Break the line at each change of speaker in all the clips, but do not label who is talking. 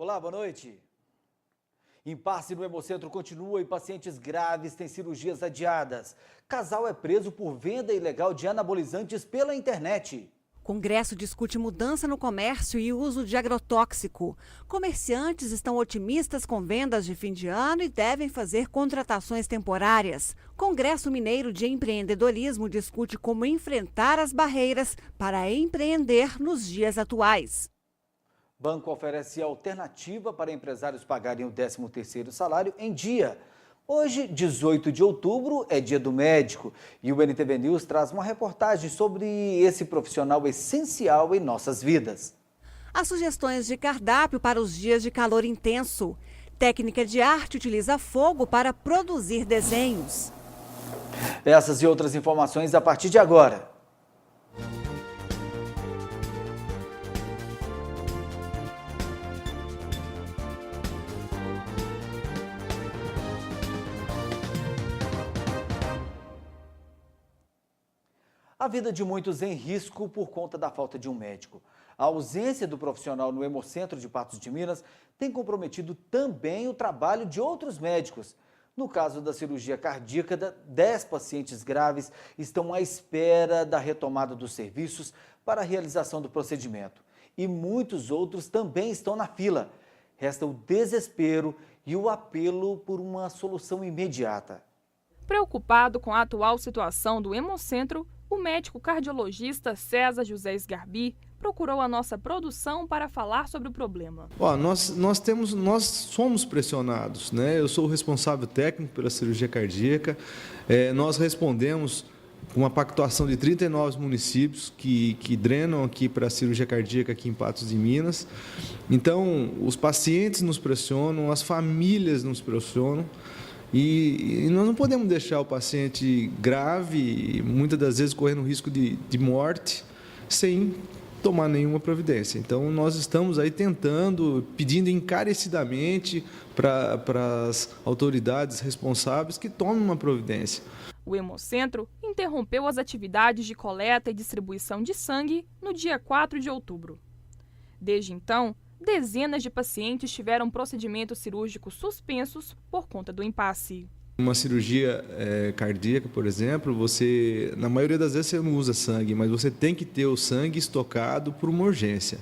Olá, boa noite. Impasse no Hemocentro continua e pacientes graves têm cirurgias adiadas. Casal é preso por venda ilegal de anabolizantes pela internet.
Congresso discute mudança no comércio e uso de agrotóxico. Comerciantes estão otimistas com vendas de fim de ano e devem fazer contratações temporárias. Congresso Mineiro de Empreendedorismo discute como enfrentar as barreiras para empreender nos dias atuais.
Banco oferece alternativa para empresários pagarem o 13º salário em dia. Hoje, 18 de outubro, é dia do médico e o NTV News traz uma reportagem sobre esse profissional essencial em nossas vidas.
As sugestões de cardápio para os dias de calor intenso. Técnica de arte utiliza fogo para produzir desenhos.
Essas e outras informações a partir de agora. A vida de muitos em risco por conta da falta de um médico. A ausência do profissional no Hemocentro de Patos de Minas tem comprometido também o trabalho de outros médicos. No caso da cirurgia cardíaca, 10 pacientes graves estão à espera da retomada dos serviços para a realização do procedimento. E muitos outros também estão na fila. Resta o desespero e o apelo por uma solução imediata.
Preocupado com a atual situação do Hemocentro, o médico cardiologista César José Sgarbi procurou a nossa produção para falar sobre o problema.
Nós somos pressionados, né? Eu sou o responsável técnico pela cirurgia cardíaca. Nós respondemos com uma pactuação de 39 municípios que drenam aqui para a cirurgia cardíaca aqui em Patos de Minas. Então, os pacientes nos pressionam, as famílias nos pressionam. E nós não podemos deixar o paciente grave, muitas das vezes correndo risco de morte, sem tomar nenhuma providência. Então, nós estamos aí tentando, pedindo encarecidamente para as autoridades responsáveis que tomem uma providência.
O Hemocentro interrompeu as atividades de coleta e distribuição de sangue no dia 4 de outubro. Desde então, dezenas de pacientes tiveram procedimentos cirúrgicos suspensos por conta do impasse.
Uma cirurgia cardíaca, por exemplo, na maioria das vezes você não usa sangue, mas você tem que ter o sangue estocado por uma urgência.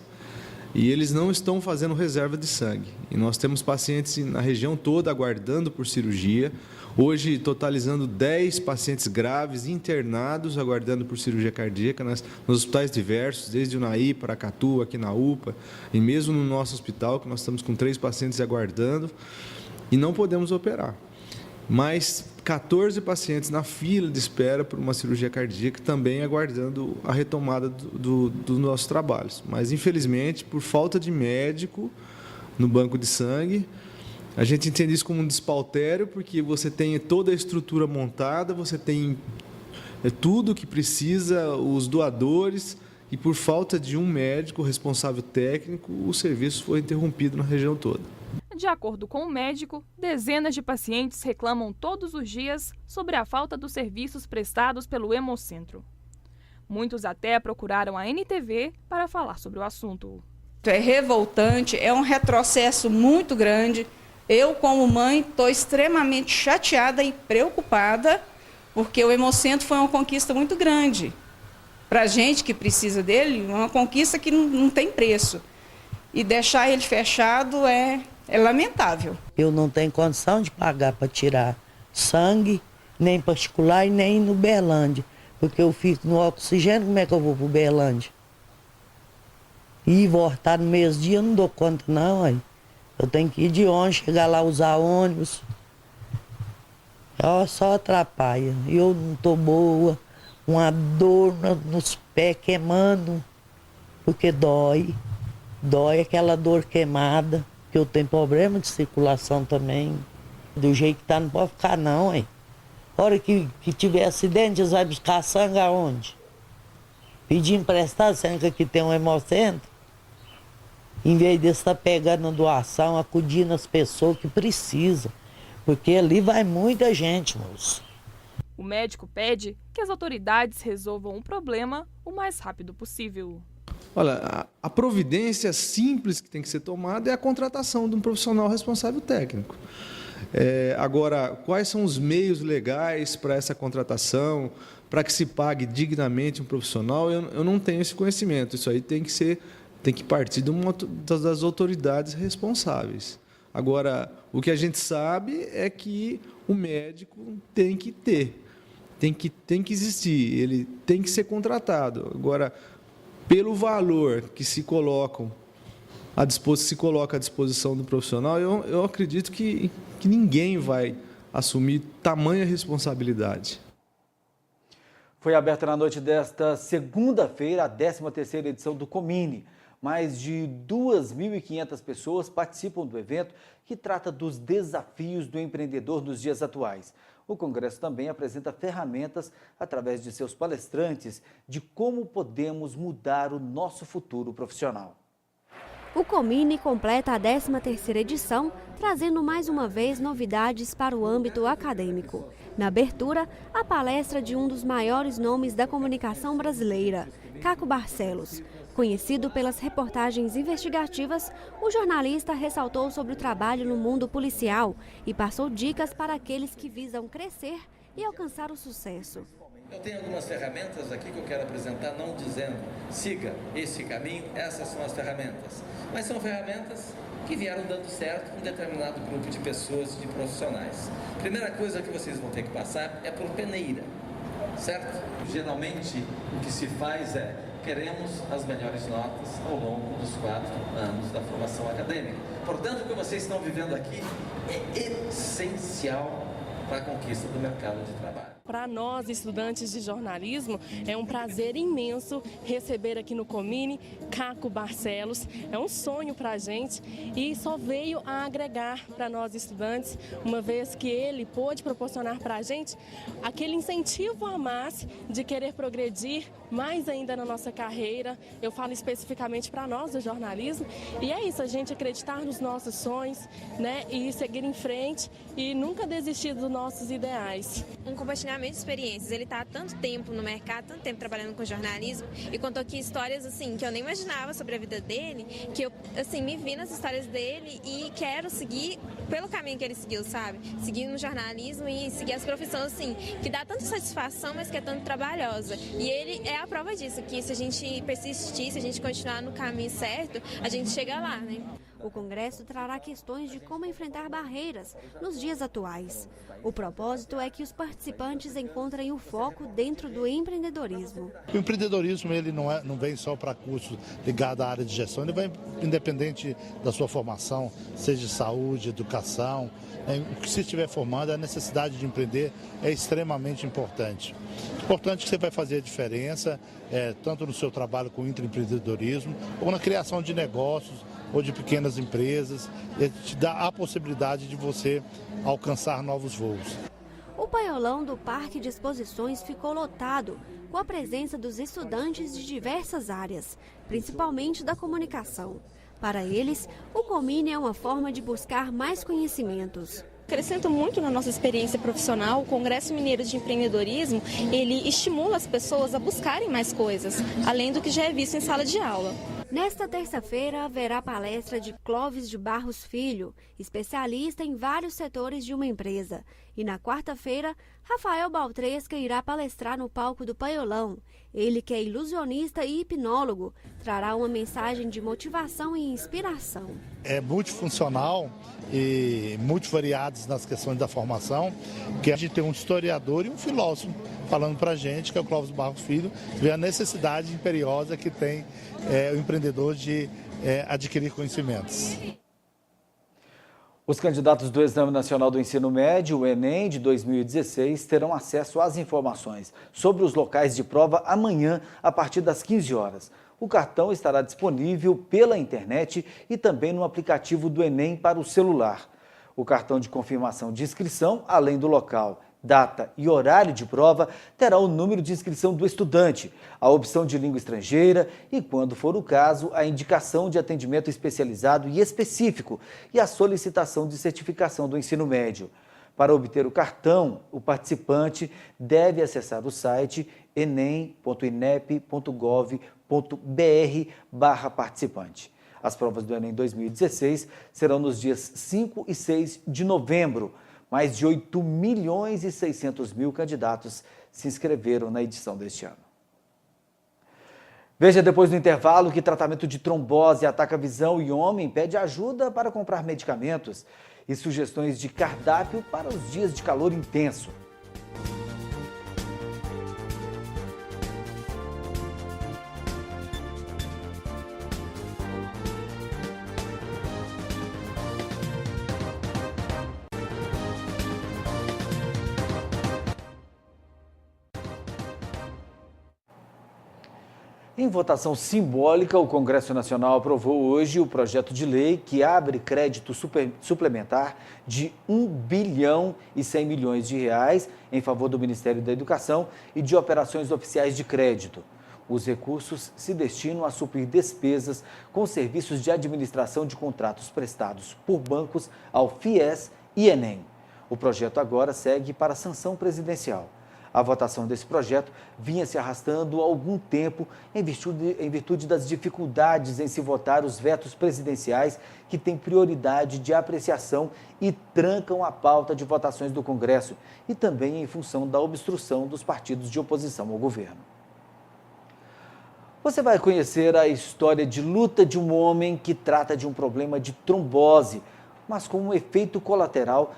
E eles não estão fazendo reserva de sangue. E nós temos pacientes na região toda aguardando por cirurgia. Hoje, totalizando 10 pacientes graves internados, aguardando por cirurgia cardíaca nos hospitais diversos, desde Unai, Paracatu, aqui na UPA, e mesmo no nosso hospital, que nós estamos com 3 pacientes aguardando, e não podemos operar. Mais 14 pacientes na fila de espera por uma cirurgia cardíaca, também aguardando a retomada dos nossos trabalhos. Mas, infelizmente, por falta de médico no banco de sangue, a gente entende isso como um despautério, porque você tem toda a estrutura montada, você tem tudo que precisa, os doadores, e por falta de um médico responsável técnico, o serviço foi interrompido na região toda.
De acordo com o médico, dezenas de pacientes reclamam todos os dias sobre a falta dos serviços prestados pelo Hemocentro. Muitos até procuraram a NTV para falar sobre o assunto.
É revoltante, é um retrocesso muito grande. Eu, como mãe, estou extremamente chateada e preocupada, porque o Hemocentro foi uma conquista muito grande. Para a gente que precisa dele, uma conquista que não tem preço. E deixar ele fechado é lamentável.
Eu não tenho condição de pagar para tirar sangue, nem particular e nem no Berlândia, porque eu fico no oxigênio, como é que eu vou para o Berlândia? E voltar no mesmo dia, eu não dou conta não, aí. Eu tenho que ir de ônibus, chegar lá, usar ônibus. Só atrapalha. Eu não estou boa, uma dor nos pés queimando, porque dói. Dói aquela dor queimada, que eu tenho problema de circulação também. Do jeito que tá, não pode ficar não, hein? A hora que tiver acidente, eles vão buscar sangue aonde? Pedir emprestado, sendo que aqui tem um Hemocentro. Em vez de estar pegando doação, acudindo as pessoas que precisam. Porque ali vai muita gente, moço.
O médico pede que as autoridades resolvam o problema o mais rápido possível.
Olha, a providência simples que tem que ser tomada é a contratação de um profissional responsável técnico. Agora, quais são os meios legais para essa contratação, para que se pague dignamente um profissional? Eu não tenho esse conhecimento. Isso aí tem que partir das autoridades responsáveis. Agora, o que a gente sabe é que o médico tem que existir, ele tem que ser contratado. Agora, pelo valor que se coloca à disposição do profissional, eu acredito que ninguém vai assumir tamanha responsabilidade.
Foi aberta na noite desta segunda-feira a 13ª edição do Comini. Mais de 2.500 pessoas participam do evento, que trata dos desafios do empreendedor nos dias atuais. O Congresso também apresenta ferramentas, através de seus palestrantes, de como podemos mudar o nosso futuro profissional.
O Comini completa a 13ª edição, trazendo mais uma vez novidades para o âmbito acadêmico. Na abertura, a palestra de um dos maiores nomes da comunicação brasileira, Caco Barcelos. Conhecido pelas reportagens investigativas, o jornalista ressaltou sobre o trabalho no mundo policial e passou dicas para aqueles que visam crescer e alcançar o sucesso.
Eu tenho algumas ferramentas aqui que eu quero apresentar, não dizendo siga esse caminho, essas são as ferramentas. Mas são ferramentas que vieram dando certo com um determinado grupo de pessoas, de profissionais. Primeira coisa que vocês vão ter que passar é por peneira, certo? Geralmente o que se faz queremos as melhores notas ao longo dos 4 anos da formação acadêmica. Portanto, o que vocês estão vivendo aqui é essencial para a conquista do mercado de trabalho.
Para nós, estudantes de jornalismo, é um prazer imenso receber aqui no Comini Caco Barcelos. É um sonho para a gente e só veio a agregar para nós estudantes, uma vez que ele pôde proporcionar para a gente aquele incentivo a mais de querer progredir mais ainda na nossa carreira. Eu falo especificamente para nós do jornalismo. E é isso, a gente acreditar nos nossos sonhos, né, e seguir em frente e nunca desistir dos nossos ideais.
Um compartilhamento de experiências, ele está há tanto tempo no mercado, tanto tempo trabalhando com jornalismo e contou aqui histórias assim que eu nem imaginava sobre a vida dele, que eu assim me vi nas histórias dele e quero seguir pelo caminho que ele seguiu, sabe? Seguir no jornalismo e seguir as profissões assim, que dá tanta satisfação, mas que é tanto trabalhosa. E ele é a prova disso, que se a gente persistir, se a gente continuar no caminho certo, a gente chega lá, né?
O Congresso trará questões de como enfrentar barreiras nos dias atuais. O propósito é que os participantes encontrem o foco dentro do empreendedorismo.
O empreendedorismo ele não vem só para cursos ligados à área de gestão, ele vai independente da sua formação, seja saúde, educação. Se estiver formando, a necessidade de empreender é extremamente importante. Importante que você vai fazer a diferença, tanto no seu trabalho com o intraempreendedorismo, ou na criação de negócios, ou de pequenas empresas, e te dá a possibilidade de você alcançar novos voos.
O paiolão do Parque de Exposições ficou lotado, com a presença dos estudantes de diversas áreas, principalmente da comunicação. Para eles, o Comini é uma forma de buscar mais conhecimentos.
Acrescenta muito na nossa experiência profissional. O Congresso Mineiro de Empreendedorismo, ele estimula as pessoas a buscarem mais coisas, além do que já é visto em sala de aula.
Nesta terça-feira haverá palestra de Clóvis de Barros Filho, especialista em vários setores de uma empresa. E na quarta-feira, Rafael Baltresca irá palestrar no palco do Paiolão. Ele, que é ilusionista e hipnólogo, trará uma mensagem de motivação e inspiração.
É multifuncional e multivariados nas questões da formação, que a gente tem um historiador e um filósofo falando para a gente, que é o Clóvis Barros Filho, vê a necessidade imperiosa que tem o empreendedor de adquirir conhecimentos.
Os candidatos do Exame Nacional do Ensino Médio, o Enem, de 2016, terão acesso às informações sobre os locais de prova amanhã, a partir das 15 horas. O cartão estará disponível pela internet e também no aplicativo do Enem para o celular. O cartão de confirmação de inscrição, além do local, data e horário de prova, terá o número de inscrição do estudante, a opção de língua estrangeira e, quando for o caso, a indicação de atendimento especializado e específico e a solicitação de certificação do ensino médio. Para obter o cartão, o participante deve acessar o site enem.inep.gov.br www.enem.br/participante. As provas do Enem 2016 serão nos dias 5 e 6 de novembro. Mais de 8.600.000 candidatos se inscreveram na edição deste ano. Veja depois do intervalo que tratamento de trombose ataca a visão e homem pede ajuda para comprar medicamentos e sugestões de cardápio para os dias de calor intenso. Em votação simbólica, o Congresso Nacional aprovou hoje o projeto de lei que abre crédito suplementar de R$ 1,1 bilhão em favor do Ministério da Educação e de operações oficiais de crédito. Os recursos se destinam a suprir despesas com serviços de administração de contratos prestados por bancos ao FIES e Enem. O projeto agora segue para a sanção presidencial. A votação desse projeto vinha se arrastando há algum tempo em virtude das dificuldades em se votar os vetos presidenciais que têm prioridade de apreciação e trancam a pauta de votações do Congresso e também em função da obstrução dos partidos de oposição ao governo. Você vai conhecer a história de luta de um homem que trata de um problema de trombose, mas com um efeito colateral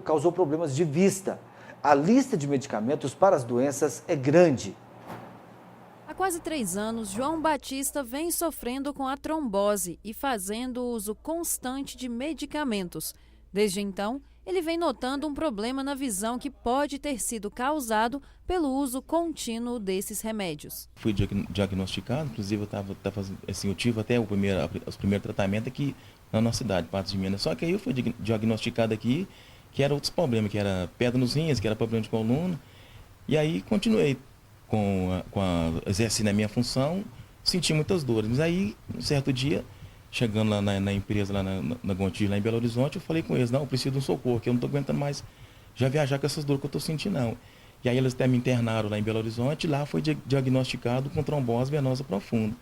causou problemas de vista. A lista de medicamentos para as doenças é grande.
Há quase 3 anos, João Batista vem sofrendo com a trombose e fazendo uso constante de medicamentos. Desde então, ele vem notando um problema na visão que pode ter sido causado pelo uso contínuo desses remédios.
Fui diagnosticado, inclusive eu tive até os primeiros tratamentos aqui na nossa cidade, Patos de Minas. Só que aí eu fui diagnosticado aqui, que era outros problemas, que era pedra nos rins, que era problema de coluna. E aí continuei exercendo a minha função, senti muitas dores. Mas aí, um certo dia, chegando lá na empresa, lá na Gontijo, lá em Belo Horizonte, eu falei com eles, não, eu preciso de um socorro, que eu não estou aguentando mais já viajar com essas dores que eu estou sentindo, não. E aí eles até me internaram lá em Belo Horizonte, e lá foi diagnosticado com trombose venosa profunda.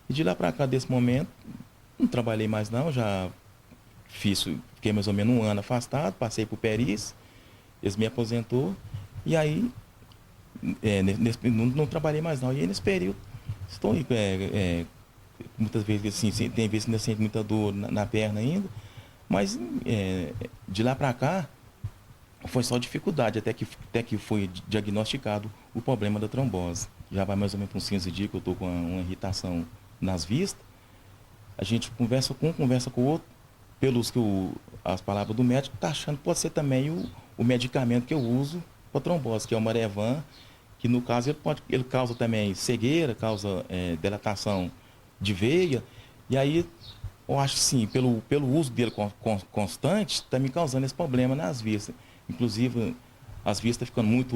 E de lá para cá, desse momento, não trabalhei mais não, já fiquei mais ou menos 1 ano afastado, passei por perícia, eles me aposentou, e aí não trabalhei mais não. E aí nesse período, estou aí, muitas vezes assim, tem vezes que ainda sinto muita dor na perna ainda, mas de lá para cá, foi só dificuldade, até que foi diagnosticado o problema da trombose. Já vai mais ou menos uns 15 dias que eu estou com uma irritação nas vistas, a gente conversa com o outro, pelos que as palavras do médico, está achando que pode ser também o medicamento que eu uso para trombose, que é o Marevan, que no caso ele causa também cegueira, causa dilatação de veia, e aí eu acho que sim, pelo uso dele constante, está me causando esse problema nas vistas. Inclusive, as vistas ficando muito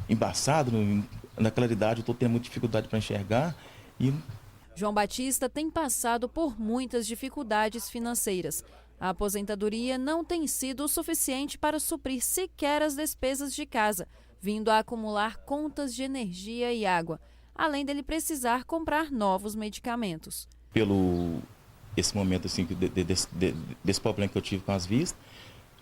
embaçadas, na claridade eu estou tendo muita dificuldade para enxergar.
João Batista tem passado por muitas dificuldades financeiras. A aposentadoria não tem sido o suficiente para suprir sequer as despesas de casa, vindo a acumular contas de energia e água, além dele precisar comprar novos medicamentos.
Esse momento assim, desse problema que eu tive com as vistas,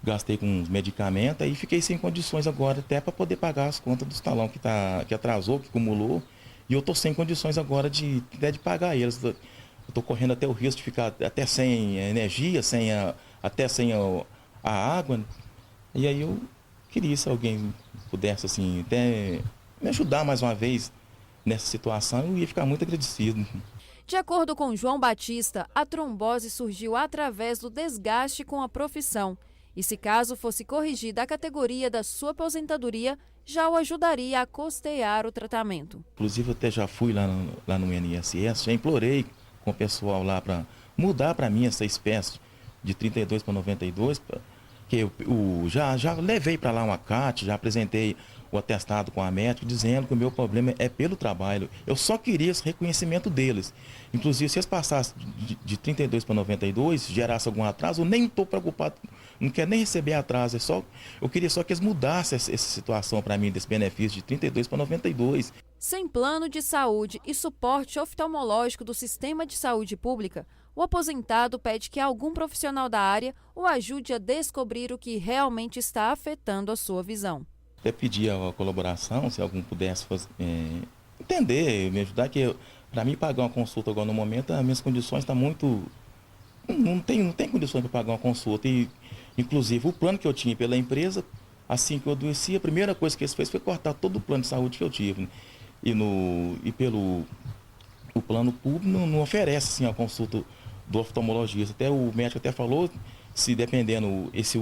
gastei com os medicamentos e fiquei sem condições agora até para poder pagar as contas do salão que atrasou, que acumulou. E eu estou sem condições agora de pagar eles. Eu estou correndo até o risco de ficar até sem energia, até sem a água. E aí eu queria, se alguém pudesse assim, até me ajudar mais uma vez nessa situação, eu ia ficar muito agradecido.
De acordo com João Batista, a trombose surgiu através do desgaste com a profissão. E se caso fosse corrigida a categoria da sua aposentadoria, já o ajudaria a custear o tratamento.
Inclusive, eu até já fui lá no INSS, já implorei com o pessoal lá para mudar para mim essa espécie de 32 para 92, que eu já levei para lá uma CAT, já apresentei o atestado com a médica, dizendo que o meu problema é pelo trabalho. Eu só queria esse reconhecimento deles. Inclusive, se eles passassem de 32 para 92, gerasse algum atraso, eu nem estou preocupado, não quero nem receber atraso, eu queria só que eles mudassem essa situação para mim, desse benefício de 32 para 92.
Sem plano de saúde e suporte oftalmológico do sistema de saúde pública, o aposentado pede que algum profissional da área o ajude a descobrir o que realmente está afetando a sua visão.
Até pedir a colaboração, se algum pudesse entender, me ajudar, que para mim pagar uma consulta agora no momento, as minhas condições estão muito... Não tem condições para pagar uma consulta. E, inclusive, o plano que eu tinha pela empresa, assim que eu adoeci, a primeira coisa que eles fez foi cortar todo o plano de saúde que eu tive. Né? E pelo o plano público não oferece assim, a consulta do oftalmologista. Até o médico até falou, se dependendo esse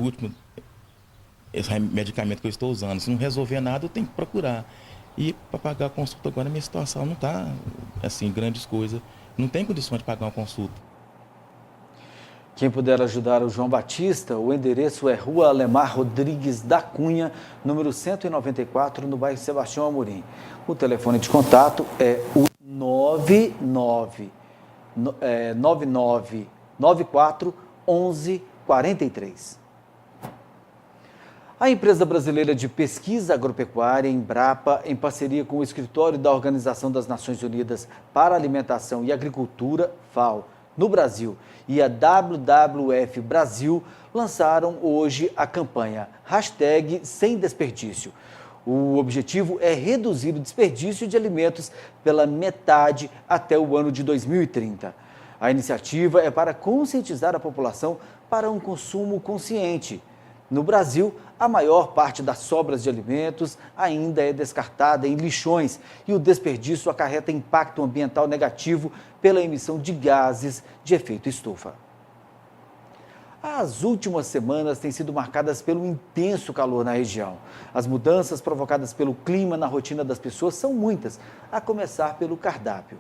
medicamento que eu estou usando, se não resolver nada, eu tenho que procurar. E para pagar a consulta agora, a minha situação não está assim, grandes coisas. Não tem condições de pagar uma consulta.
Quem puder ajudar o João Batista, o endereço é Rua Alemar Rodrigues da Cunha, número 194, no bairro Sebastião Amorim. O telefone de contato é o 9994 1143. A empresa brasileira de pesquisa agropecuária, Embrapa, em parceria com o escritório da Organização das Nações Unidas para a Alimentação e Agricultura, FAO, no Brasil, e a WWF Brasil, lançaram hoje a campanha #SemDesperdício. O objetivo é reduzir o desperdício de alimentos pela metade até o ano de 2030. A iniciativa é para conscientizar a população para um consumo consciente. No Brasil, a maior parte das sobras de alimentos ainda é descartada em lixões e o desperdício acarreta impacto ambiental negativo pela emissão de gases de efeito estufa. As últimas semanas têm sido marcadas pelo intenso calor na região. As mudanças provocadas pelo clima na rotina das pessoas são muitas, a começar pelo cardápio.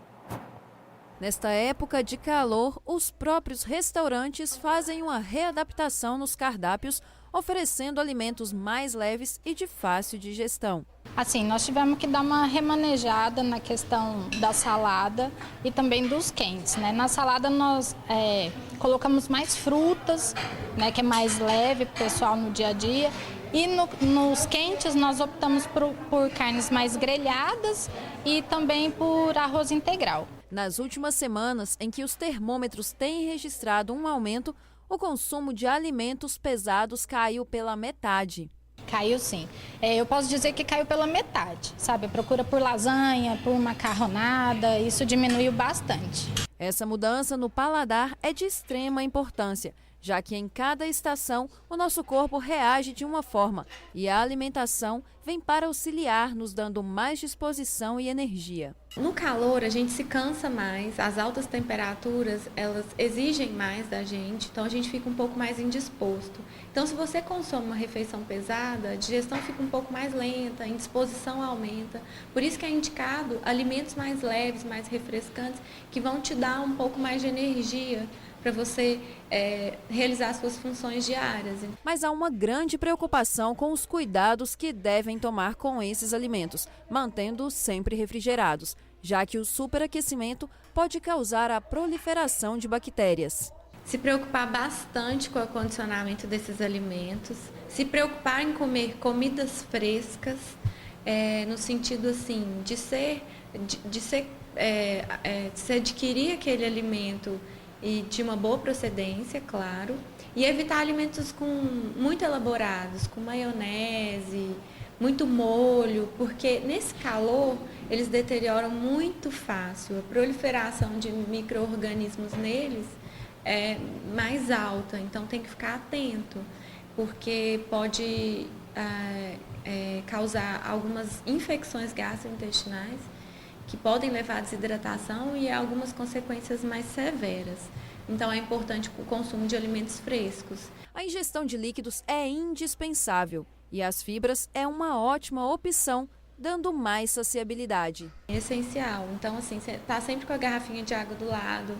Nesta época de calor, os próprios restaurantes fazem uma readaptação nos cardápios, oferecendo alimentos mais leves e de fácil digestão.
Assim, nós tivemos que dar uma remanejada na questão da salada e também dos quentes, né? Na salada nós colocamos mais frutas, né, que é mais leve para o pessoal no dia a dia. E nos quentes nós optamos por carnes mais grelhadas e também por arroz integral.
Nas últimas semanas, em que os termômetros têm registrado um aumento, o consumo de alimentos pesados caiu pela metade.
Caiu sim. Eu posso dizer que caiu pela metade, sabe? A procura por lasanha, por macarronada, isso diminuiu bastante.
Essa mudança no paladar é de extrema importância, já que em cada estação o nosso corpo reage de uma forma e a alimentação vem para auxiliar, nos dando mais disposição e energia.
No calor a gente se cansa mais, as altas temperaturas elas exigem mais da gente, então a gente fica um pouco mais indisposto. Então se você consome uma refeição pesada, a digestão fica um pouco mais lenta, a indisposição aumenta. Por isso que é indicado alimentos mais leves, mais refrescantes, que vão te dar um pouco mais de energia para você realizar suas funções diárias.
Mas há uma grande preocupação com os cuidados que devem tomar com esses alimentos, mantendo-os sempre refrigerados, já que o superaquecimento pode causar a proliferação de bactérias.
Se preocupar bastante com o acondicionamento desses alimentos, se preocupar em comer comidas frescas, no sentido assim, de se adquirir aquele alimento e de uma boa procedência, claro, e evitar alimentos muito elaborados, com maionese, muito molho, porque nesse calor eles deterioram muito fácil. A proliferação de micro-organismos neles é mais alta, então tem que ficar atento, porque pode causar algumas infecções gastrointestinais que podem levar à desidratação e a algumas consequências mais severas. Então é importante o consumo de alimentos frescos.
A ingestão de líquidos é indispensável e as fibras é uma ótima opção, dando mais saciabilidade.
É essencial. Então, assim, tá sempre com a garrafinha de água do lado,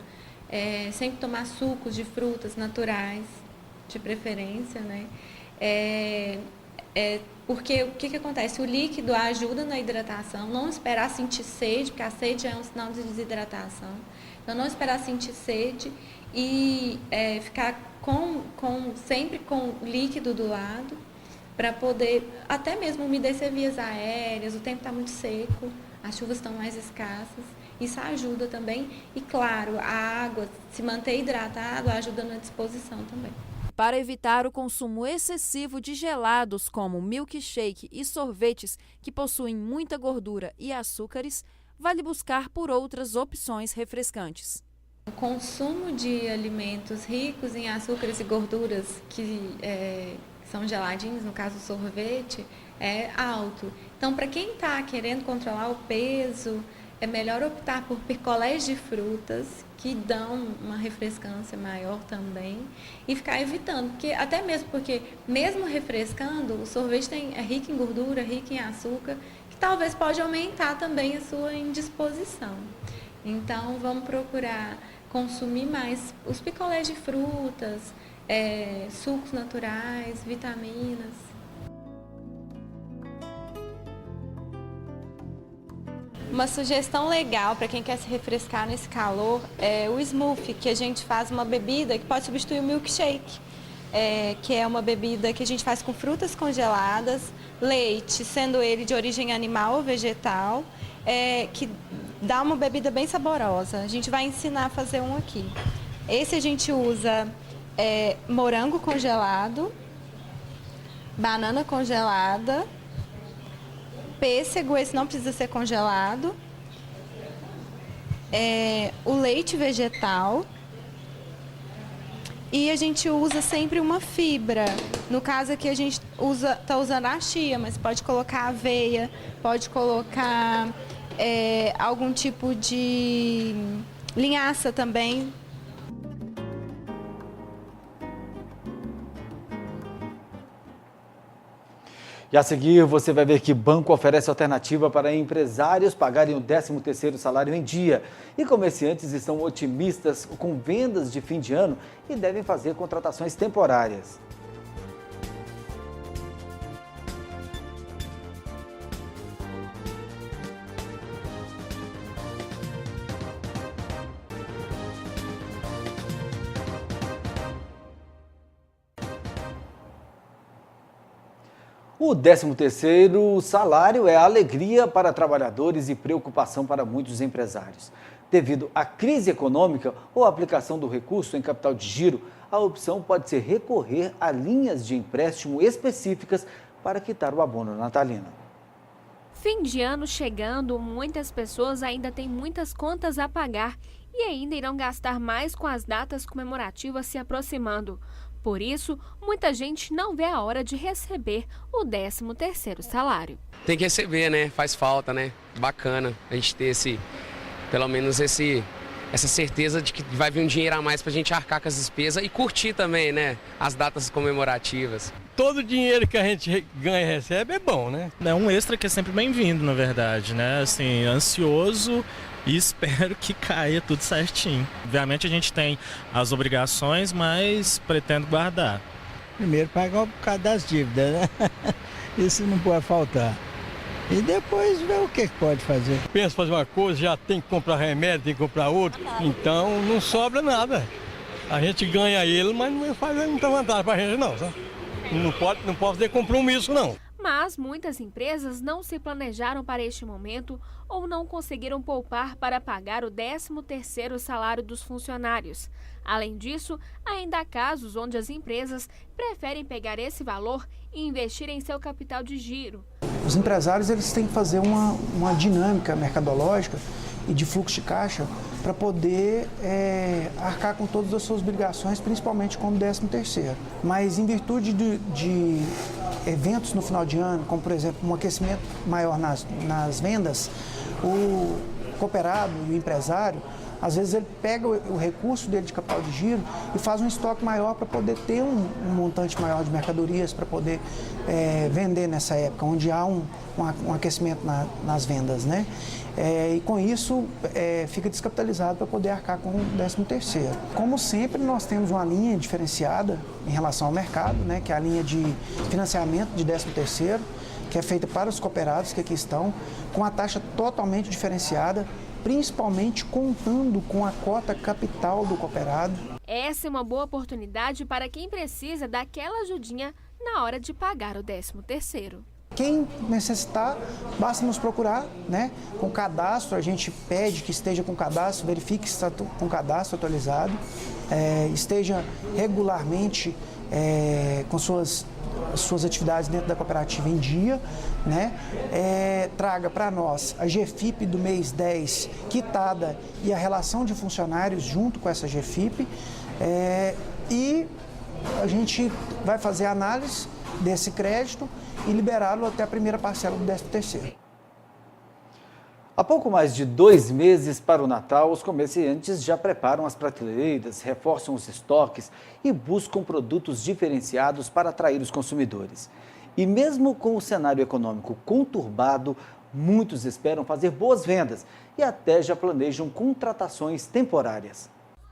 sempre tomar sucos de frutas naturais, de preferência, né? Porque o que acontece? O líquido ajuda na hidratação, não esperar sentir sede, porque a sede é um sinal de desidratação. Então, não esperar sentir sede e ficar sempre com líquido do lado, para poder até mesmo umedecer vias aéreas, o tempo está muito seco, as chuvas estão mais escassas, isso ajuda também. E claro, a água, se manter hidratado, ajuda na disposição também.
Para evitar o consumo excessivo de gelados como milkshake e sorvetes que possuem muita gordura e açúcares, vale buscar por outras opções refrescantes.
O consumo de alimentos ricos em açúcares e gorduras, que são geladinhos, no caso o sorvete, é alto. Então, para quem está querendo controlar o peso, é melhor optar por picolés de frutas, que dão uma refrescância maior também, e ficar evitando, até porque mesmo refrescando, o sorvete é rico em gordura, rico em açúcar, que talvez pode aumentar também a sua indisposição. Então, vamos procurar consumir mais os picolés de frutas, sucos naturais, vitaminas.
Uma sugestão legal para quem quer se refrescar nesse calor é o smoothie, que a gente faz uma bebida que pode substituir o milkshake, que é uma bebida que a gente faz com frutas congeladas, leite, sendo ele de origem animal ou vegetal, que dá uma bebida bem saborosa. A gente vai ensinar a fazer um aqui. Esse a gente usa morango congelado, banana congelada, pêssego, esse não precisa ser congelado, o leite vegetal, e a gente usa sempre uma fibra. No caso aqui a gente está usando a chia, mas pode colocar aveia, pode colocar algum tipo de linhaça também.
E a seguir você vai ver que banco oferece alternativa para empresários pagarem o 13º salário em dia. E comerciantes estão otimistas com vendas de fim de ano e devem fazer contratações temporárias. O 13º salário é alegria para trabalhadores e preocupação para muitos empresários. Devido à crise econômica ou à aplicação do recurso em capital de giro, a opção pode ser recorrer a linhas de empréstimo específicas para quitar o abono natalino.
Fim de ano chegando, muitas pessoas ainda têm muitas contas a pagar e ainda irão gastar mais com as datas comemorativas se aproximando. Por isso, muita gente não vê a hora de receber o 13º salário.
Tem que receber, né? Faz falta, né? Bacana a gente ter pelo menos essa certeza de que vai vir um dinheiro a mais pra gente arcar com as despesas e curtir também, né? As datas comemorativas.
Todo o dinheiro que a gente ganha e recebe é bom, né?
É um extra que é sempre bem-vindo, na verdade, né? Assim, ansioso e espero que caia tudo certinho. Obviamente a gente tem as obrigações, mas pretendo guardar.
Primeiro pagar um bocado das dívidas, né? Isso não pode faltar. E depois ver o que pode fazer.
Pensa fazer uma coisa, já tem que comprar remédio, tem que comprar outro. Então não sobra nada. A gente ganha ele, mas não faz muita vantagem pra gente não, sabe? Não pode ter compromisso não.
Mas muitas empresas não se planejaram para este momento ou não conseguiram poupar para pagar o 13º salário dos funcionários. Além disso, ainda há casos onde as empresas preferem pegar esse valor e investir em seu capital de giro.
Os empresários eles têm que fazer uma dinâmica mercadológica e de fluxo de caixa para poder arcar com todas as suas obrigações, principalmente como 13º. Mas em virtude de eventos no final de ano, como por exemplo um aquecimento maior nas vendas, o cooperado e o empresário, às vezes ele pega o recurso dele de capital de giro e faz um estoque maior para poder ter um montante maior de mercadorias para poder vender nessa época, onde há um aquecimento nas vendas, né? E com isso fica descapitalizado para poder arcar com o 13º. Como sempre, nós temos uma linha diferenciada em relação ao mercado, né? Que é a linha de financiamento de 13º, que é feita para os cooperados que aqui estão, com a taxa totalmente diferenciada, principalmente contando com a cota capital do cooperado.
Essa é uma boa oportunidade para quem precisa daquela ajudinha na hora de pagar o 13º.
quem necessitar, basta nos procurar, né? Com cadastro, a gente pede que esteja com cadastro, verifique que está com cadastro atualizado, esteja regularmente com suas atividades dentro da cooperativa em dia, né? Traga para nós a GFIP do mês 10 quitada e a relação de funcionários junto com essa GFIP, e a gente vai fazer a análise desse crédito e liberá-lo até a primeira parcela do 13º.
Há pouco mais de 2 meses para o Natal, os comerciantes já preparam as prateleiras, reforçam os estoques e buscam produtos diferenciados para atrair os consumidores. E mesmo com o cenário econômico conturbado, muitos esperam fazer boas vendas e até já planejam contratações temporárias.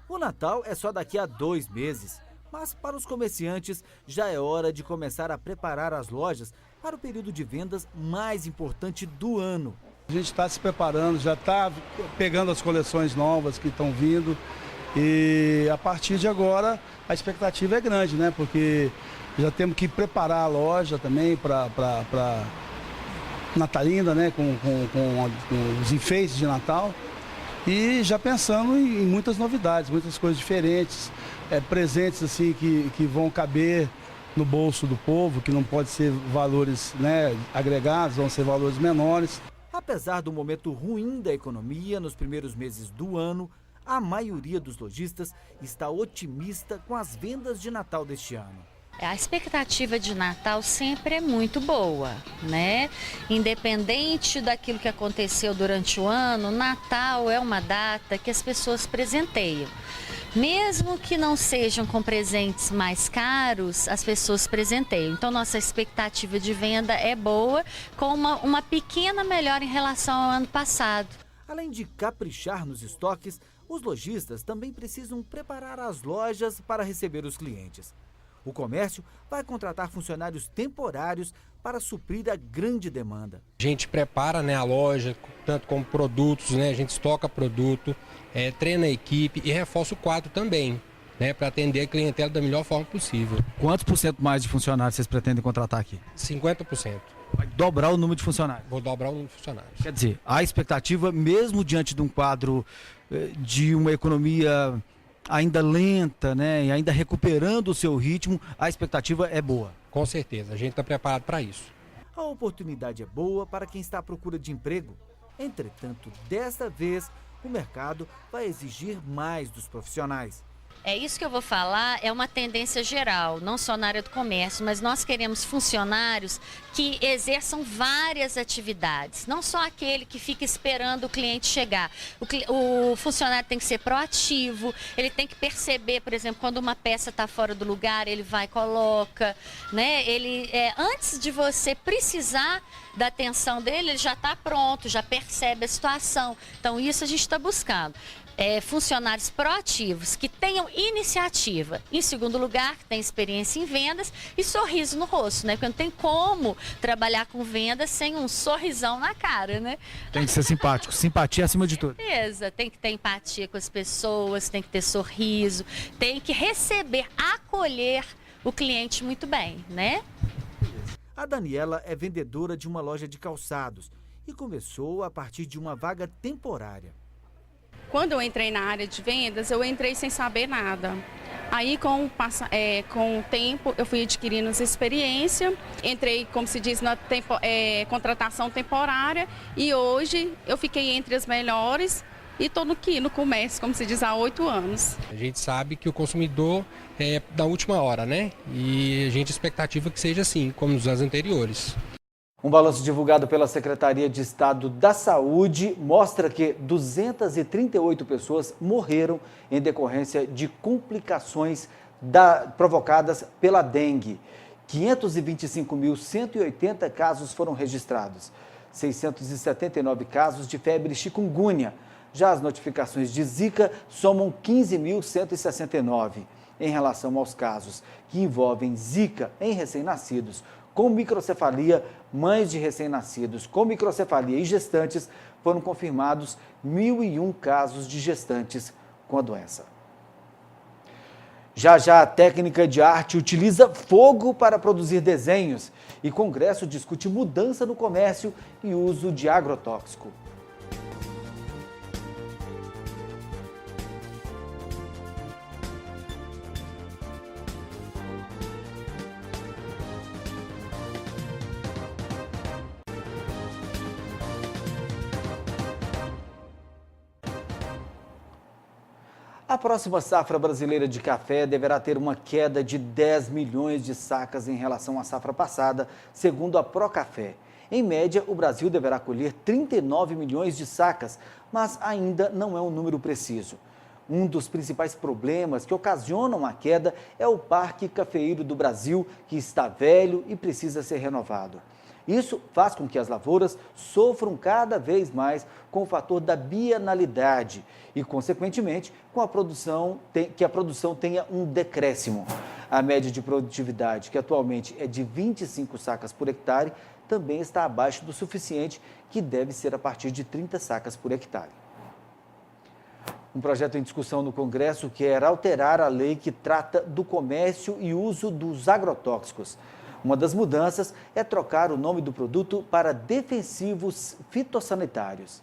O Natal é só daqui a 2 meses, mas para os comerciantes já é hora de começar a preparar as lojas para o período de vendas mais importante do ano.
A gente está se preparando, já está pegando as coleções novas que estão vindo e a partir de agora a expectativa é grande, né? Porque já temos que preparar a loja também para natalina, né? Com os enfeites de Natal e já pensando em muitas novidades, muitas coisas diferentes, presentes assim que vão caber no bolso do povo, que não pode ser valores, né, agregados, vão ser valores menores.
Apesar do momento ruim da economia nos primeiros meses do ano, a maioria dos lojistas está otimista com as vendas de Natal deste ano.
A expectativa de Natal sempre é muito boa, né? Independente daquilo que aconteceu durante o ano, Natal é uma data que as pessoas presenteiam. Mesmo que não sejam com presentes mais caros, as pessoas presenteiam. Então, nossa expectativa de venda é boa, com uma pequena melhora em relação ao ano passado.
Além de caprichar nos estoques, os lojistas também precisam preparar as lojas para receber os clientes. O comércio vai contratar funcionários temporários para suprir a grande demanda.
A gente prepara, né, a loja, tanto como produtos, né, a gente estoca produto, treina a equipe e reforça o quadro também, né, para atender a clientela da melhor forma possível.
Quantos por cento mais de funcionários vocês pretendem contratar aqui?
50%.
Vai dobrar o número de funcionários?
Vou dobrar o número de funcionários.
Quer dizer, a expectativa, mesmo diante de um quadro de uma economia ainda lenta, né, e ainda recuperando o seu ritmo, a expectativa é boa.
Com certeza, a gente está preparado para isso.
A oportunidade é boa para quem está à procura de emprego. Entretanto, desta vez, o mercado vai exigir mais dos profissionais.
É isso que eu vou falar, é uma tendência geral, não só na área do comércio, mas nós queremos funcionários que exerçam várias atividades, não só aquele que fica esperando o cliente chegar. O funcionário tem que ser proativo, ele tem que perceber, por exemplo, quando uma peça está fora do lugar, ele vai e coloca, né? Ele, antes de você precisar da atenção dele, ele já está pronto, já percebe a situação. Então, isso a gente está buscando. Funcionários proativos, que tenham iniciativa. Em segundo lugar, que tenham experiência em vendas e sorriso no rosto, né? Porque não tem como trabalhar com vendas sem um sorrisão na cara, né?
Tem que ser simpático, simpatia acima de tudo.
Beleza, tem que ter empatia com as pessoas, tem que ter sorriso, tem que receber, acolher o cliente muito bem, né?
A Daniela é vendedora de uma loja de calçados e começou a partir de uma vaga temporária.
Quando eu entrei na área de vendas, eu entrei sem saber nada. Aí, com o tempo, eu fui adquirindo essa experiência, entrei, como se diz, na contratação temporária e hoje eu fiquei entre as melhores e estou aqui no comércio, como se diz, há 8 anos.
A gente sabe que o consumidor é da última hora, né? E a gente expectativa que seja assim, como nos anos anteriores.
Um balanço divulgado pela Secretaria de Estado da Saúde mostra que 238 pessoas morreram em decorrência de complicações provocadas pela dengue. 525.180 casos foram registrados, 679 casos de febre chikungunya. Já as notificações de Zika somam 15.169. Em relação aos casos que envolvem Zika em recém-nascidos com microcefalia, mães de recém-nascidos com microcefalia e gestantes, foram confirmados 1.001 casos de gestantes com a doença. Já a técnica de arte utiliza fogo para produzir desenhos e Congresso discute mudança no comércio e uso de agrotóxico. A próxima safra brasileira de café deverá ter uma queda de 10 milhões de sacas em relação à safra passada, segundo a Procafé. Em média, o Brasil deverá colher 39 milhões de sacas, mas ainda não é um número preciso. Um dos principais problemas que ocasionam a queda é o parque cafeeiro do Brasil, que está velho e precisa ser renovado. Isso faz com que as lavouras sofram cada vez mais com o fator da bienalidade e, consequentemente, com a produção tenha um decréscimo. A média de produtividade, que atualmente é de 25 sacas por hectare, também está abaixo do suficiente, que deve ser a partir de 30 sacas por hectare. Um projeto em discussão no Congresso quer alterar a lei que trata do comércio e uso dos agrotóxicos. Uma das mudanças é trocar o nome do produto para defensivos fitossanitários.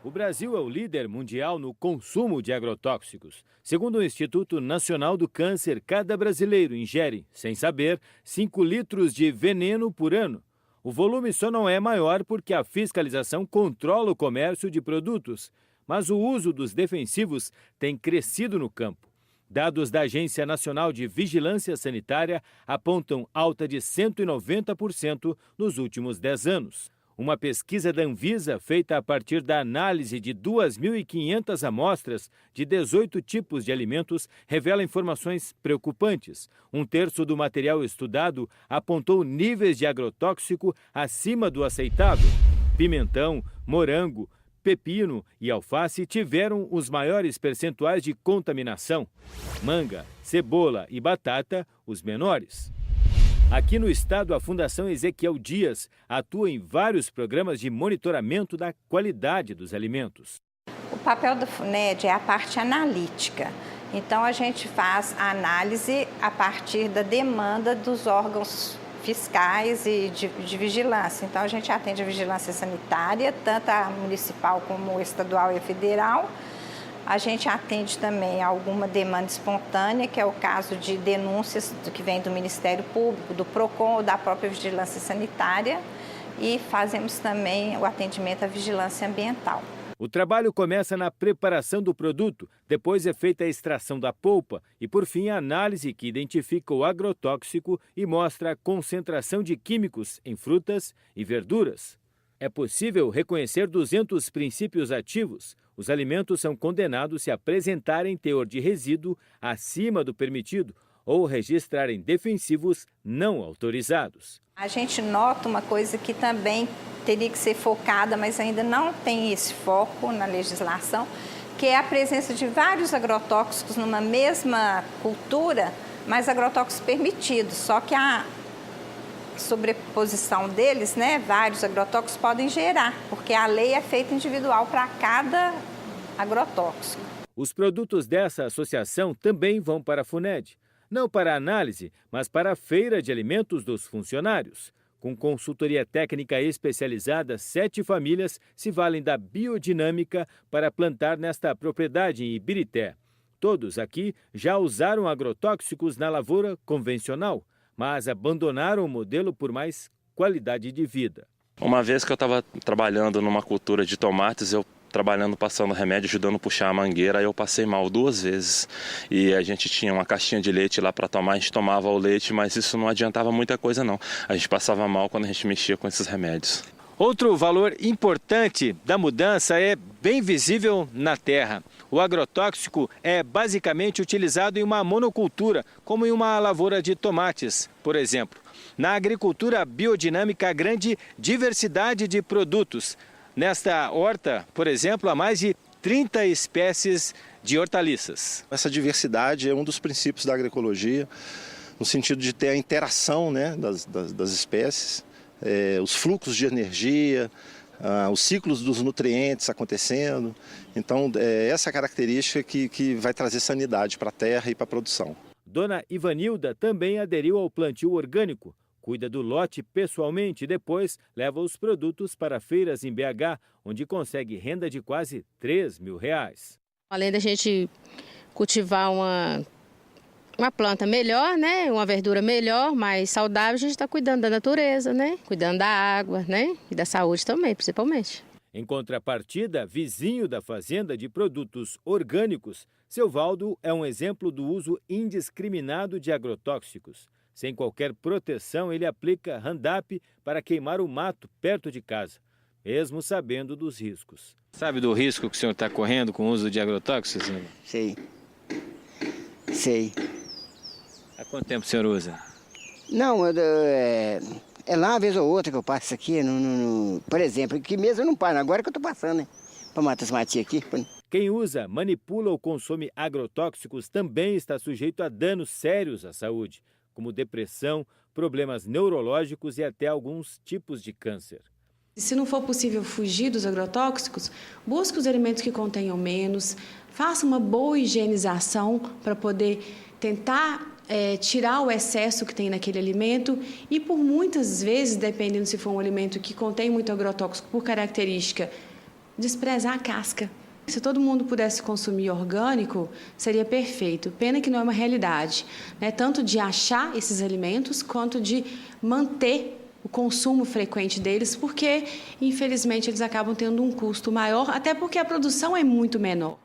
O Brasil é o líder mundial no consumo de agrotóxicos. Segundo o Instituto Nacional do Câncer, cada brasileiro ingere, sem saber, 5 litros de veneno por ano. O volume só não é maior porque a fiscalização controla o comércio de produtos, mas o uso dos defensivos tem crescido no campo. Dados da Agência Nacional de Vigilância Sanitária apontam alta de 190% nos últimos 10 anos. Uma pesquisa da Anvisa, feita a partir da análise de 2.500 amostras de 18 tipos de alimentos, revela informações preocupantes. 1/3 do material estudado apontou níveis de agrotóxico acima do aceitável. Pimentão, morango, pepino e alface tiveram os maiores percentuais de contaminação. Manga, cebola e batata, os menores. Aqui no estado, a Fundação Ezequiel Dias atua em vários programas de monitoramento da qualidade dos alimentos.
O papel da FUNED é a parte analítica. Então, a gente faz a análise a partir da demanda dos órgãos fiscais e de vigilância. Então, a gente atende a vigilância sanitária, tanto a municipal como a estadual e a federal. A gente atende também alguma demanda espontânea, que é o caso de denúncias que vem do Ministério Público, do PROCON ou da própria vigilância sanitária. E fazemos também o atendimento à vigilância ambiental.
O trabalho começa na preparação do produto, depois é feita a extração da polpa e, por fim, a análise que identifica o agrotóxico e mostra a concentração de químicos em frutas e verduras. É possível reconhecer 200 princípios ativos. Os alimentos são condenados se apresentarem teor de resíduo acima do permitido ou registrarem defensivos não autorizados.
A gente nota uma coisa que também teria que ser focada, mas ainda não tem esse foco na legislação, que é a presença de vários agrotóxicos numa mesma cultura, mas agrotóxicos permitidos, só que a sobreposição deles, vários agrotóxicos podem gerar, porque a lei é feita individual para cada agrotóxico.
Os produtos dessa associação também vão para a FUNED, não para análise, mas para a feira de alimentos dos funcionários. Com consultoria técnica especializada, 7 famílias se valem da biodinâmica para plantar nesta propriedade em Ibirité. Todos aqui já usaram agrotóxicos na lavoura convencional, mas abandonaram o modelo por mais qualidade de vida.
Uma vez que eu estava trabalhando numa cultura de tomates, passando remédio, ajudando a puxar a mangueira, aí eu passei mal 2 vezes. E a gente tinha uma caixinha de leite lá para tomar, a gente tomava o leite, mas isso não adiantava muita coisa não. A gente passava mal quando a gente mexia com esses remédios.
Outro valor importante da mudança é bem visível na terra. O agrotóxico é basicamente utilizado em uma monocultura, como em uma lavoura de tomates, por exemplo. Na agricultura biodinâmica, há grande diversidade de produtos. Nesta horta, por exemplo, há mais de 30 espécies de hortaliças.
Essa diversidade é um dos princípios da agroecologia, no sentido de ter a interação das espécies, os fluxos de energia, os ciclos dos nutrientes acontecendo. Então, essa característica que vai trazer sanidade para a terra e para a produção.
Dona Ivanilda também aderiu ao plantio orgânico. Cuida do lote pessoalmente e depois leva os produtos para feiras em BH, onde consegue renda de quase R$3.000.
Além da gente cultivar uma planta melhor, né? Uma verdura melhor, mais saudável, a gente está cuidando da natureza, né? Cuidando da água, né? E da saúde também, principalmente.
Em contrapartida, vizinho da fazenda de produtos orgânicos, seu Valdo é um exemplo do uso indiscriminado de agrotóxicos. Sem qualquer proteção, ele aplica Roundup para queimar o mato perto de casa, mesmo sabendo dos riscos. Sabe do risco que o senhor está correndo com o uso de agrotóxicos?
Sei.
Há quanto tempo o senhor usa?
Não, é lá uma vez ou outra que eu passo aqui, por exemplo, que mesmo eu não paro, agora que eu estou passando, né? Para matar as matinhas aqui.
Quem usa, manipula ou consome agrotóxicos também está sujeito a danos sérios à saúde, como depressão, problemas neurológicos e até alguns tipos de câncer.
Se não for possível fugir dos agrotóxicos, busque os alimentos que contenham menos, faça uma boa higienização para poder tentar tirar o excesso que tem naquele alimento e por muitas vezes, dependendo se for um alimento que contém muito agrotóxico por característica, desprezar a casca. Se todo mundo pudesse consumir orgânico, seria perfeito. Pena que não é uma realidade, né? Tanto de achar esses alimentos, quanto de manter o consumo frequente deles, porque, infelizmente, eles acabam tendo um custo maior, até porque a produção é muito menor.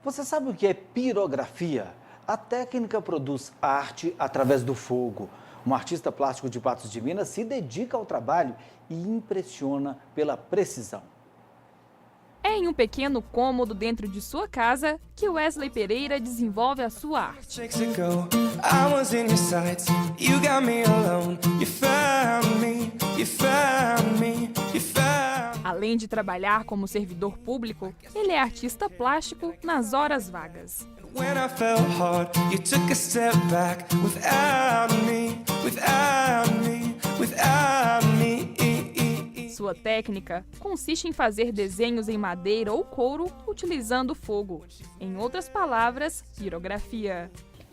Você sabe o que é pirografia? A técnica produz arte através do fogo. Um artista plástico de Patos de Minas se dedica ao trabalho e impressiona pela precisão.
É em um pequeno cômodo dentro de sua casa que Wesley Pereira desenvolve a sua arte. Além de trabalhar como servidor público, ele é artista plástico nas horas vagas. Sua técnica consiste em fazer desenhos em madeira ou couro utilizando fogo. Em outras palavras, pirografia.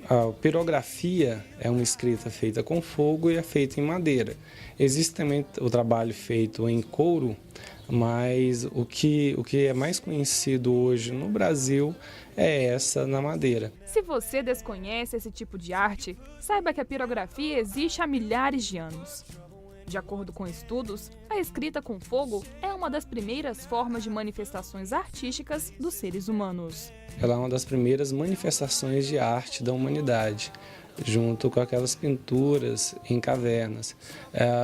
A pirografia é uma escrita feita com fogo e é feita em madeira. Existe também o trabalho feito em couro, mas o que é mais conhecido hoje no Brasil é essa na madeira.
Se você desconhece esse tipo de arte, saiba que a pirografia existe há milhares de anos. De acordo com estudos, a escrita com fogo é uma das primeiras formas de manifestações artísticas dos seres humanos.
Ela é uma das primeiras manifestações de arte da humanidade, junto com aquelas pinturas em cavernas.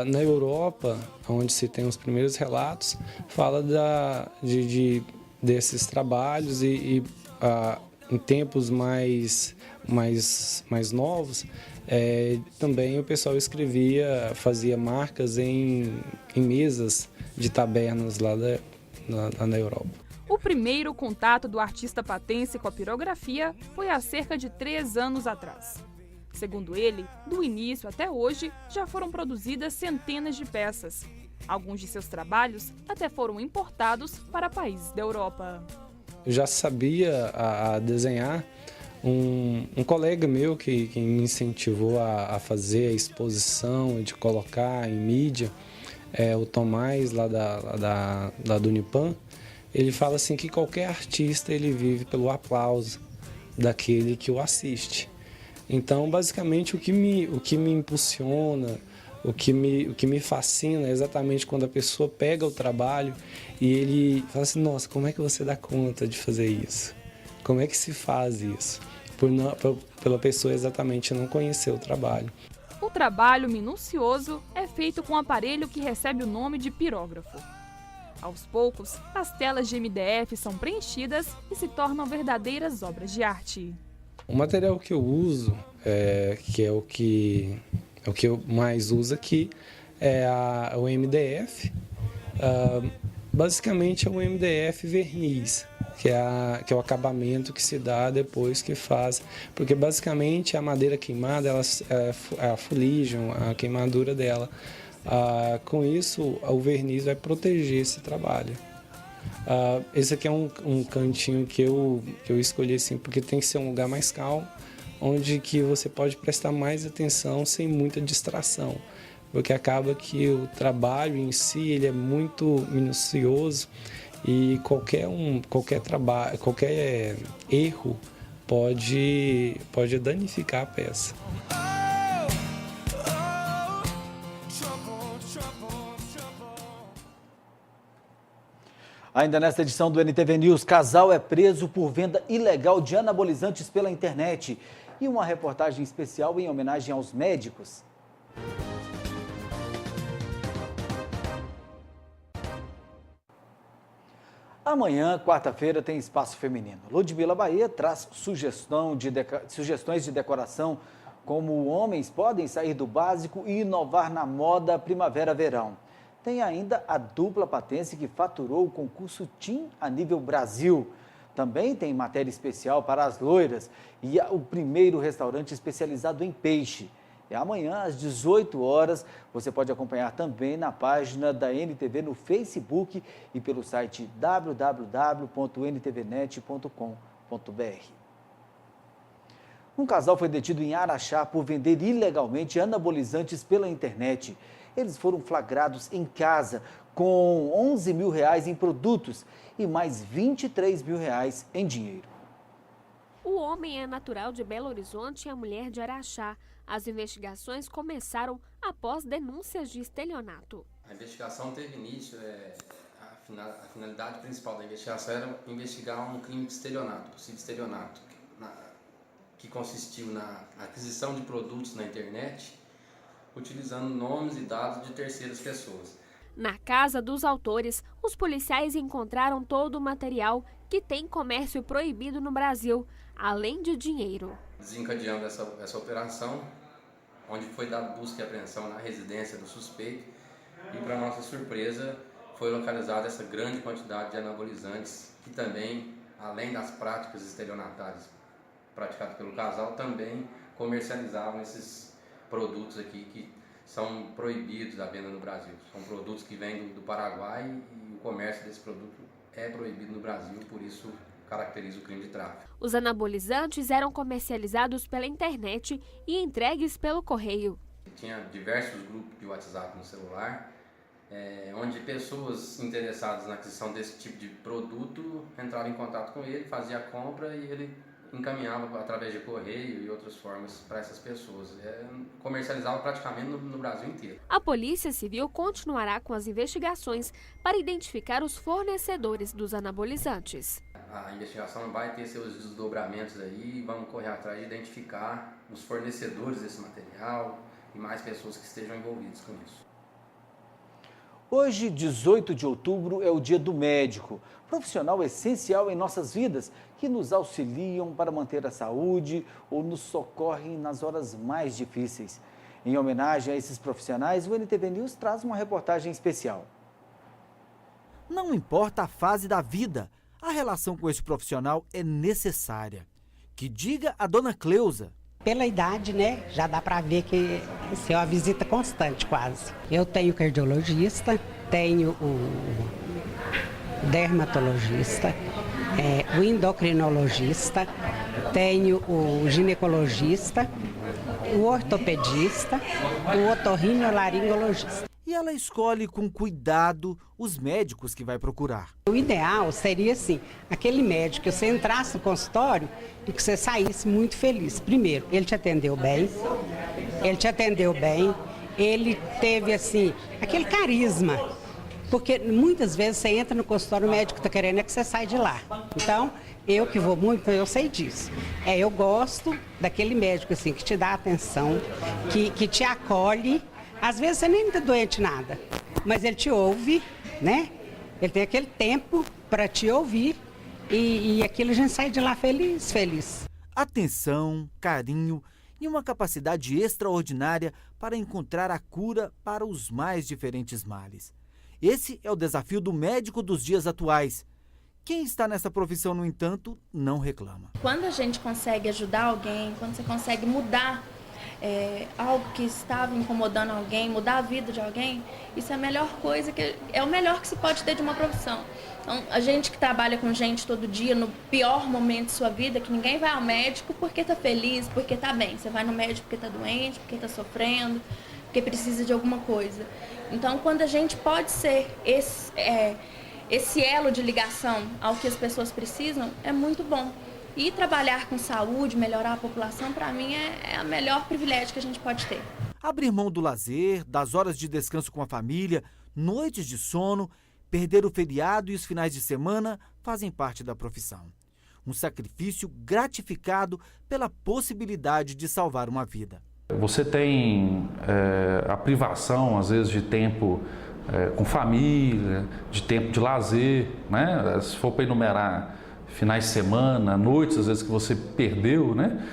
Na Europa, onde se tem os primeiros relatos, fala desses trabalhos e em tempos mais novos, também o pessoal fazia marcas em mesas de tabernas lá na Europa.
O primeiro contato do artista patense com a pirografia foi há cerca de 3 anos atrás. Segundo ele, do início até hoje, já foram produzidas centenas de peças. Alguns de seus trabalhos até foram importados para países da Europa.
Eu já sabia a desenhar. Um colega meu que me incentivou a fazer a exposição, de colocar em mídia, o Tomás, lá do Unipan, ele fala assim que qualquer artista ele vive pelo aplauso daquele que o assiste. Então, basicamente, o que me impulsiona, o que me fascina é exatamente quando a pessoa pega o trabalho e ele fala assim, nossa, como é que você dá conta de fazer isso? Como é que se faz isso? Pela pessoa exatamente não conhecer o trabalho.
O trabalho minucioso é feito com um aparelho que recebe o nome de pirógrafo. Aos poucos, as telas de MDF são preenchidas e se tornam verdadeiras obras de arte.
O material que eu uso, que é o que eu mais uso aqui, é o MDF. Basicamente é o MDF verniz, que é o acabamento que se dá depois que faz. Porque basicamente a madeira queimada, a fuligem, a queimadura dela, Com isso, o verniz vai proteger esse trabalho. Esse aqui é um cantinho que eu escolhi assim, porque tem que ser um lugar mais calmo, onde que você pode prestar mais atenção sem muita distração, porque acaba que o trabalho em si ele é muito minucioso e qualquer erro pode danificar a peça.
Ainda nesta edição do NTV News, casal é preso por venda ilegal de anabolizantes pela internet. E uma reportagem especial em homenagem aos médicos. Amanhã, quarta-feira, tem Espaço Feminino. Ludmila Bahia traz sugestões de decoração, como homens podem sair do básico e inovar na moda primavera-verão. Tem ainda a dupla patense que faturou o concurso TIM a nível Brasil. Também tem matéria especial para as loiras e o primeiro restaurante especializado em peixe. E amanhã, às 18 horas, você pode acompanhar também na página da NTV no Facebook e pelo site www.ntvnet.com.br. Um casal foi detido em Araxá por vender ilegalmente anabolizantes pela internet. Eles foram flagrados em casa com R$11 mil em produtos e mais R$23 mil em dinheiro.
O homem é natural de Belo Horizonte e a mulher de Araxá. As investigações começaram após denúncias de estelionato.
A investigação teve início, a finalidade principal da investigação era investigar um crime de estelionato, possível estelionato, que consistiu na aquisição de produtos na internet, utilizando nomes e dados de terceiras pessoas.
Na casa dos autores, os policiais encontraram todo o material que tem comércio proibido no Brasil, além de dinheiro.
Desencadeando essa operação, onde foi dada busca e apreensão na residência do suspeito e, para nossa surpresa, foi localizada essa grande quantidade de anabolizantes que também, além das práticas estelionatárias praticadas pelo casal, também comercializavam esses produtos aqui que são proibidos da venda no Brasil. São produtos que vêm do Paraguai e o comércio desse produto é proibido no Brasil, por isso caracteriza o crime de tráfico.
Os anabolizantes eram comercializados pela internet e entregues pelo correio.
Tinha diversos grupos de WhatsApp no celular, onde pessoas interessadas na aquisição desse tipo de produto entraram em contato com ele, fazia a compra e ele encaminhava através de correio e outras formas para essas pessoas. Comercializava praticamente no Brasil inteiro.
A Polícia Civil continuará com as investigações para identificar os fornecedores dos anabolizantes.
A investigação vai ter seus desdobramentos aí e vamos correr atrás de identificar os fornecedores desse material e mais pessoas que estejam envolvidas com isso.
Hoje, 18 de outubro, é o Dia do Médico, profissional essencial em nossas vidas, que nos auxiliam para manter a saúde ou nos socorrem nas horas mais difíceis. Em homenagem a esses profissionais, o NTV News traz uma reportagem especial. Não importa a fase da vida, a relação com este profissional é necessária. Que diga a dona Cleusa.
Pela idade, né, já dá para ver que isso é uma visita constante quase. Eu tenho cardiologista, tenho o dermatologista, o endocrinologista, tenho o ginecologista, o ortopedista, o otorrinolaringologista.
E ela escolhe com cuidado os médicos que vai procurar.
O ideal seria assim, aquele médico que você entrasse no consultório e que você saísse muito feliz. Primeiro, ele te atendeu bem, ele teve assim, aquele carisma. Porque muitas vezes você entra no consultório, o médico está querendo que você saia de lá. Então, eu que vou muito, eu sei disso. Eu gosto daquele médico assim, que te dá atenção, que te acolhe. Às vezes você nem está doente nada, mas ele te ouve, né? Ele tem aquele tempo para te ouvir e aquilo a gente sai de lá feliz.
Atenção, carinho e uma capacidade extraordinária para encontrar a cura para os mais diferentes males. Esse é o desafio do médico dos dias atuais. Quem está nessa profissão, no entanto, não reclama.
Quando a gente consegue ajudar alguém, quando você consegue mudar
algo que estava incomodando alguém, mudar a vida de alguém, isso é a melhor coisa, é o melhor que se pode ter de uma profissão. Então, a gente que trabalha com gente todo dia, no pior momento de sua vida, que ninguém vai ao médico porque tá feliz, porque tá bem. Você vai no médico porque tá doente, porque tá sofrendo, porque precisa de alguma coisa. Então, quando a gente pode ser esse elo de ligação ao que as pessoas precisam, é muito bom. E trabalhar com saúde, melhorar a população, para mim, é o melhor privilégio que a gente pode ter.
Abrir mão do lazer, das horas de descanso com a família, noites de sono, perder o feriado e os finais de semana fazem parte da profissão. Um sacrifício gratificado pela possibilidade de salvar uma vida.
Você tem a privação, às vezes, de tempo com família, de tempo de lazer, né? Se for para enumerar finais de semana, noites, às vezes, que você perdeu, né?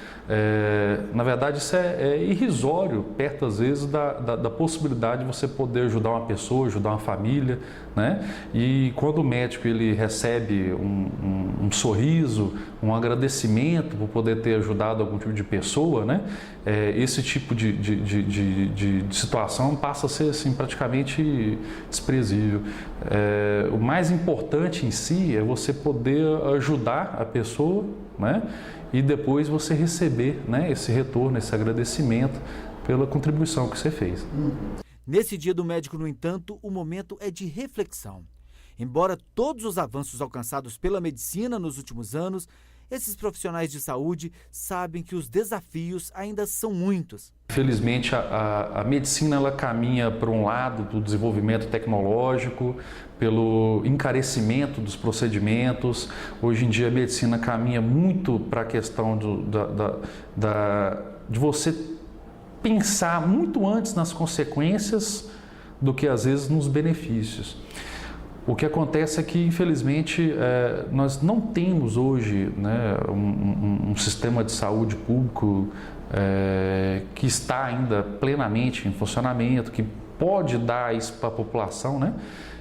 Na verdade, isso é irrisório, perto, às vezes, da possibilidade de você poder ajudar uma pessoa, ajudar uma família, né? E quando o médico ele recebe um sorriso, um agradecimento por poder ter ajudado algum tipo de pessoa, né? Esse tipo de situação passa a ser assim, praticamente desprezível. O mais importante em si é você poder ajudar a pessoa, né? E depois você receber, né, esse retorno, esse agradecimento pela contribuição que você fez.
Nesse Dia do Médico, no entanto, o momento é de reflexão. Embora todos os avanços alcançados pela medicina nos últimos anos, esses profissionais de saúde sabem que os desafios ainda são muitos.
Infelizmente, a medicina ela caminha para um lado do desenvolvimento tecnológico, pelo encarecimento dos procedimentos. Hoje em dia, a medicina caminha muito para a questão de você pensar muito antes nas consequências do que, às vezes, nos benefícios. O que acontece é que, infelizmente, nós não temos hoje, né, um sistema de saúde público que está ainda plenamente em funcionamento, que pode dar isso para a população, né?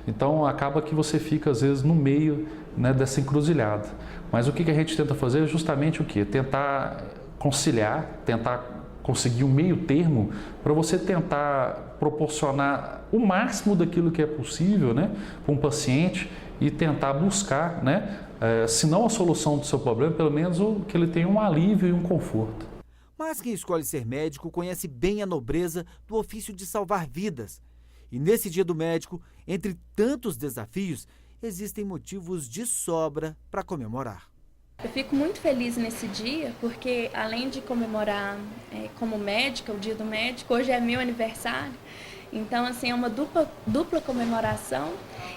Então, acaba que você fica, às vezes, no meio, né, dessa encruzilhada. Mas o que a gente tenta fazer é justamente o quê? Tentar conciliar, tentar conseguir um meio termo para você tentar proporcionar o máximo daquilo que é possível, né, para um paciente e tentar buscar, né, se não a solução do seu problema, pelo menos que ele tenha um alívio e um conforto.
Mas quem escolhe ser médico conhece bem a nobreza do ofício de salvar vidas. E nesse Dia do Médico, entre tantos desafios, existem motivos de sobra para comemorar.
Eu fico muito feliz nesse dia, porque além de comemorar como médica, o Dia do Médico, hoje é meu aniversário. Então, assim, é uma dupla comemoração.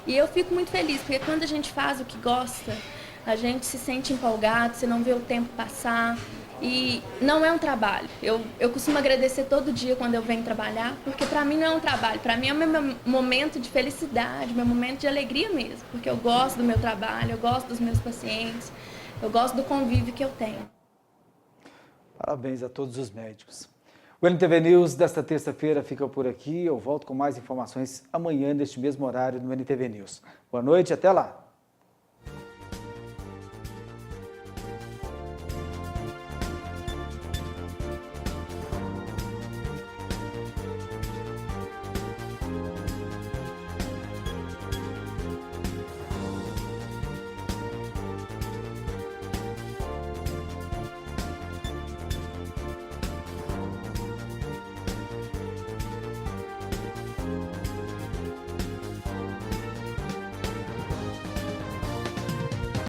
E eu fico muito feliz, porque quando a gente faz o que gosta, a gente se sente empolgado, você não vê o tempo passar. E não é um trabalho. Eu costumo agradecer todo dia quando eu venho trabalhar, porque para mim não é um trabalho, para mim é o meu momento de felicidade, meu momento de alegria mesmo, porque eu gosto do meu trabalho, eu gosto dos meus pacientes, eu gosto do convívio que eu tenho.
Parabéns a todos os médicos. O NTV News desta terça-feira fica por aqui. Eu volto com mais informações amanhã, neste mesmo horário, no NTV News. Boa noite, até lá.